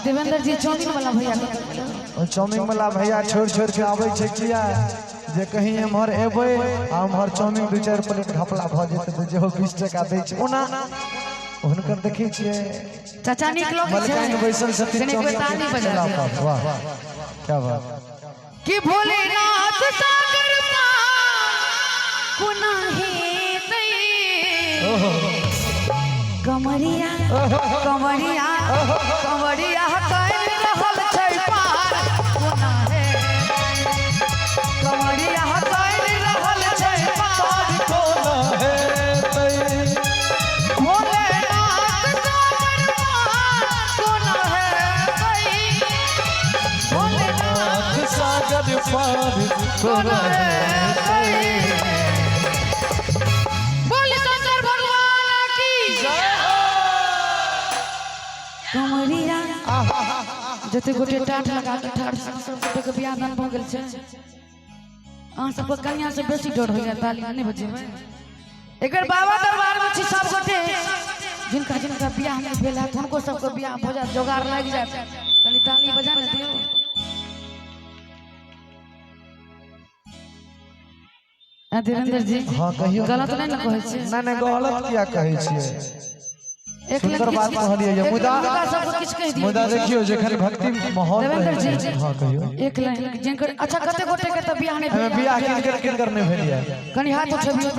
देवेंद्र जी chowmein वाला भैया chowmein वाला भैया छोड़ छोड़ के आवे छे किया जे कहीं एमहर एबे हमर चाउमीन 2-4 प्लेट घपला भ जेते त जेहो 20 टका दै छै ओना हुनकर देखै छियै चाचा निक लोग छै मलकान बैसल छथिन ताली बजा वाह क्या बात कि भोलेनाथ सागर कोना हे तई कमरिया कमरिया कमरिया कैल रहल छै पार कोना हे कमरिया कैल रहल छै पार कोना हे तई भोलेनाथ सागर पार कोना हे तई बोले शंकर भगवान की जय हो कमरिया जते गोटे टाट लगा के ठाड़ सब गोटे के बियाह दान भ गेल छै अहाँ सब कन्या से बेसी डर होइया ताली नहीं बजेबै एकर बाबा दरबार में छी सब गोटे जिनका जिनका बियाह नहीं भेल है उनको सबको बियाह हो जात जोगाड़ लग जात कनी ताली बजा न दियो देवेंद्र जी हां कहियो गलत नहीं न कहै छी ना ना गलत किया कहै छियै सुंदर बात कहलिए ये मुदा देखियो जखन भक्ति माहौल देवेंद्र जी हां कहियो एक लाइन जिनकर अच्छा कते गोटे के त बियाह नहीं बियाह किनकर नहीं भेलिए कनी हाथ उठबियो